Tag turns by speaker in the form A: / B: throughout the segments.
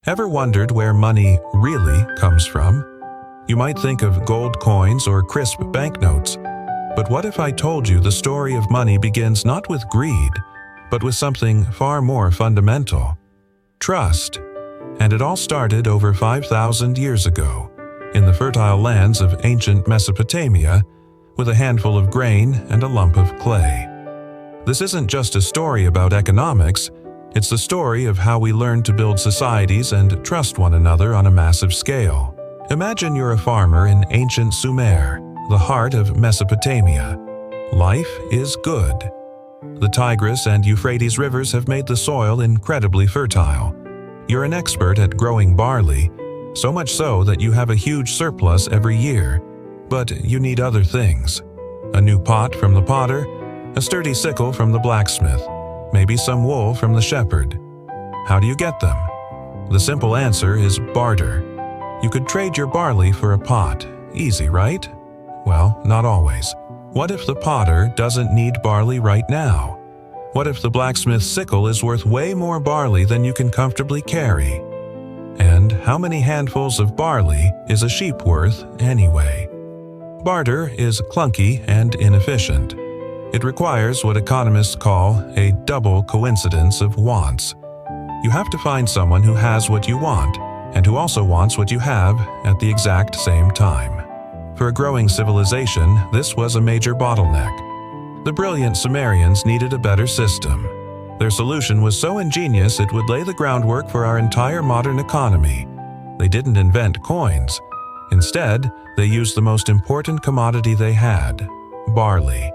A: Ever wondered where money really comes from? You might think of gold coins or crisp banknotes, but what if I told you the story of money begins not with greed, but with something far more fundamental? Trust. And it all started over 5,000 years ago, in the fertile lands of ancient Mesopotamia, with a handful of grain and a lump of clay. This isn't just a story about economics, it's the story of how we learned to build societies and trust one another on a massive scale. Imagine you're a farmer in ancient Sumer, the heart of Mesopotamia. Life is good. The Tigris and Euphrates rivers have made the soil incredibly fertile. You're an expert at growing barley, so much so that you have a huge surplus every year. But you need other things. A new pot from the potter, a sturdy sickle from the blacksmith, maybe some wool from the shepherd. How do you get them? The simple answer is barter. You could trade your barley for a pot. Easy, right? Well, not always. What if the potter doesn't need barley right now? What if the blacksmith's sickle is worth way more barley than you can comfortably carry? And how many handfuls of barley is a sheep worth anyway? Barter is clunky and inefficient. It requires what economists call a double coincidence of wants. You have to find someone who has what you want and who also wants what you have at the exact same time. For a growing civilization, this was a major bottleneck. The brilliant Sumerians needed a better system. Their solution was so ingenious it would lay the groundwork for our entire modern economy. They didn't invent coins. Instead, they used the most important commodity they had: barley.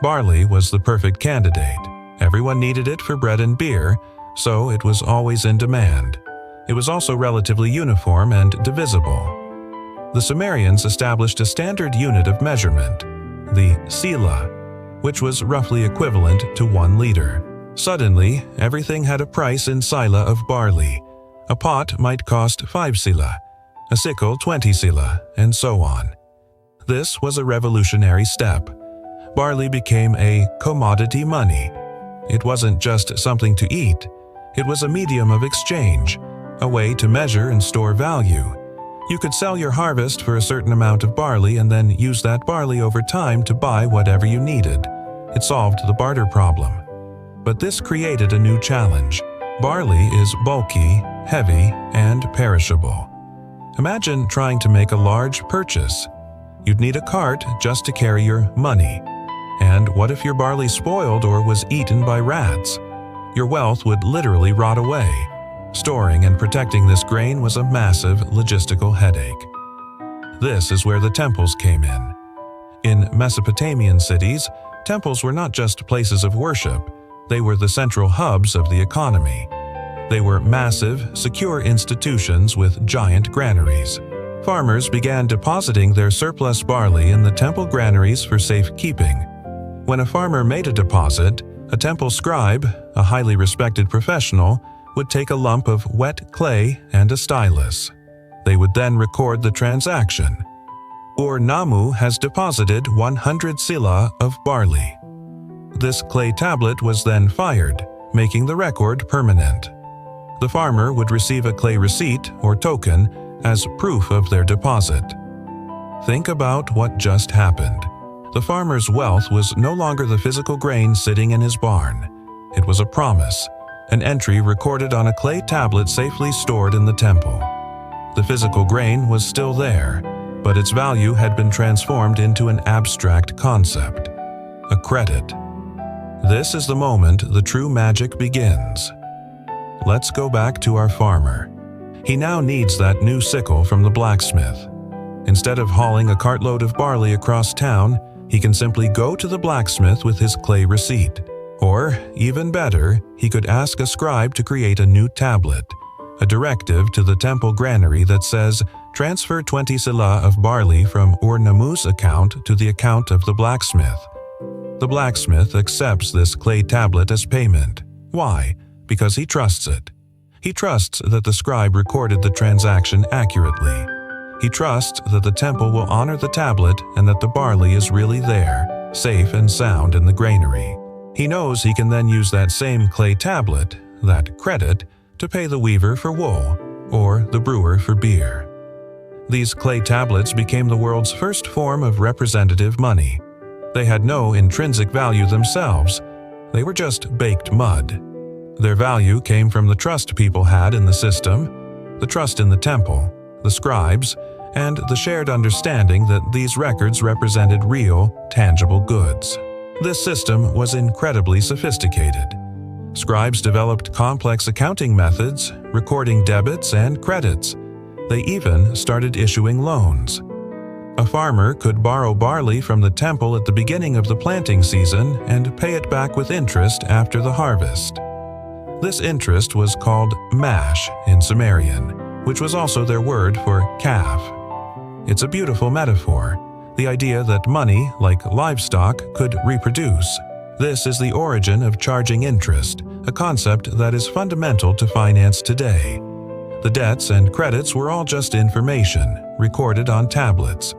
A: Barley was the perfect candidate. Everyone needed it for bread and beer, so it was always in demand. It was also relatively uniform and divisible. The Sumerians established a standard unit of measurement, the sila, which was roughly equivalent to 1 liter. Suddenly, everything had a price in sila of barley. A pot might cost 5 sila, a sickle 20 sila, and so on. This was a revolutionary step. Barley became a commodity money. It wasn't just something to eat. It was a medium of exchange, a way to measure and store value. You could sell your harvest for a certain amount of barley and then use that barley over time to buy whatever you needed. It solved the barter problem. But this created a new challenge. Barley is bulky, heavy, and perishable. Imagine trying to make a large purchase. You'd need a cart just to carry your money. And what if your barley spoiled or was eaten by rats? Your wealth would literally rot away. Storing and protecting this grain was a massive logistical headache. This is where the temples came in. In Mesopotamian cities, temples were not just places of worship, they were the central hubs of the economy. They were massive, secure institutions with giant granaries. Farmers began depositing their surplus barley in the temple granaries for safekeeping. When a farmer made a deposit, a temple scribe, a highly respected professional, would take a lump of wet clay and a stylus. They would then record the transaction. Ur-Nammu has deposited 100 sila of barley. This clay tablet was then fired, making the record permanent. The farmer would receive a clay receipt or token as proof of their deposit. Think about what just happened. The farmer's wealth was no longer the physical grain sitting in his barn. It was a promise, an entry recorded on a clay tablet safely stored in the temple. The physical grain was still there, but its value had been transformed into an abstract concept, a credit. This is the moment the true magic begins. Let's go back to our farmer. He now needs that new sickle from the blacksmith. Instead of hauling a cartload of barley across town, he can simply go to the blacksmith with his clay receipt. Or, even better, he could ask a scribe to create a new tablet, a directive to the temple granary that says, transfer 20 sila of barley from Ur-Nammu's account to the account of the blacksmith. The blacksmith accepts this clay tablet as payment. Why? Because he trusts it. He trusts that the scribe recorded the transaction accurately. He trusts that the temple will honor the tablet and that the barley is really there, safe and sound in the granary. He knows he can then use that same clay tablet, that credit, to pay the weaver for wool, or the brewer for beer. These clay tablets became the world's first form of representative money. They had no intrinsic value themselves. They were just baked mud. Their value came from the trust people had in the system, the trust in the temple, the scribes, and the shared understanding that these records represented real, tangible goods. This system was incredibly sophisticated. Scribes developed complex accounting methods, recording debits and credits. They even started issuing loans. A farmer could borrow barley from the temple at the beginning of the planting season and pay it back with interest after the harvest. This interest was called mash in Sumerian, which was also their word for calf. It's a beautiful metaphor, the idea that money, like livestock, could reproduce. This is the origin of charging interest, a concept that is fundamental to finance today. The debts and credits were all just information, recorded on tablets.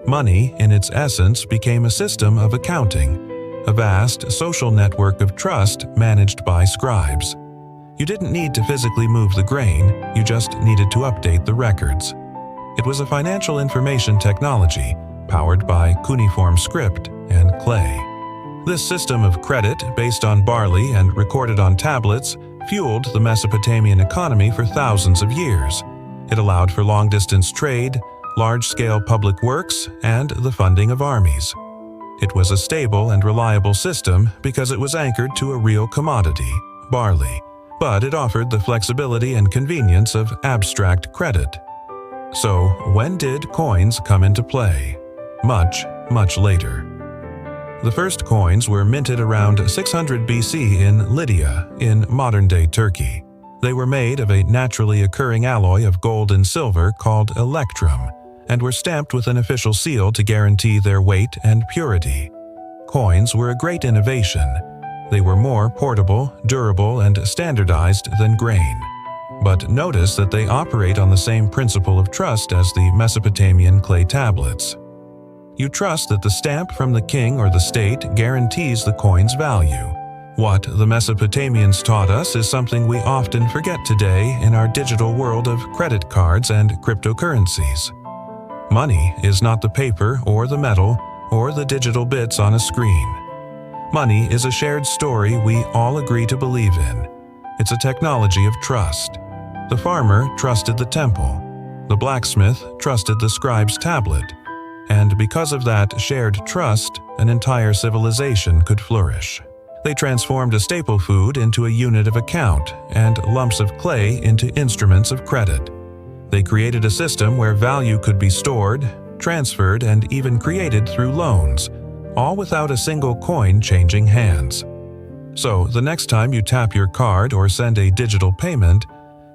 A: Money, in its essence, became a system of accounting, a vast social network of trust managed by scribes. You didn't need to physically move the grain, you just needed to update the records. It was a financial information technology powered by cuneiform script and clay. This system of credit, based on barley and recorded on tablets, fueled the Mesopotamian economy for thousands of years. It allowed for long-distance trade, large-scale public works, and the funding of armies. It was a stable and reliable system because it was anchored to a real commodity, barley, but it offered the flexibility and convenience of abstract credit. So, when did coins come into play? Much, much later. The first coins were minted around 600 BC in Lydia, in modern-day Turkey. They were made of a naturally occurring alloy of gold and silver called electrum, and were stamped with an official seal to guarantee their weight and purity. Coins were a great innovation. They were more portable, durable, and standardized than grain. But notice that they operate on the same principle of trust as the Mesopotamian clay tablets. You trust that the stamp from the king or the state guarantees the coin's value. What the Mesopotamians taught us is something we often forget today in our digital world of credit cards and cryptocurrencies. Money is not the paper or the metal or the digital bits on a screen. Money is a shared story we all agree to believe in. It's a technology of trust. The farmer trusted the temple. The blacksmith trusted the scribe's tablet. And because of that shared trust, an entire civilization could flourish. They transformed a staple food into a unit of account and lumps of clay into instruments of credit. They created a system where value could be stored, transferred, and even created through loans, all without a single coin changing hands. So, the next time you tap your card or send a digital payment,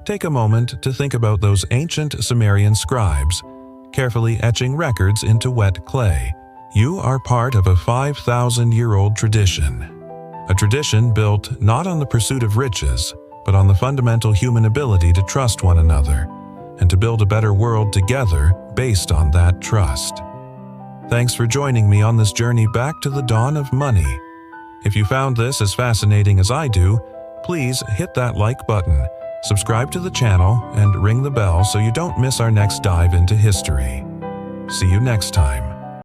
A: take a moment to think about those ancient Sumerian scribes, carefully etching records into wet clay. You are part of a 5,000-year-old tradition. A tradition built not on the pursuit of riches, but on the fundamental human ability to trust one another, and to build a better world together based on that trust. Thanks for joining me on this journey back to the dawn of money. If you found this as fascinating as I do, please hit that like button, subscribe to the channel, and ring the bell so you don't miss our next dive into history. See you next time.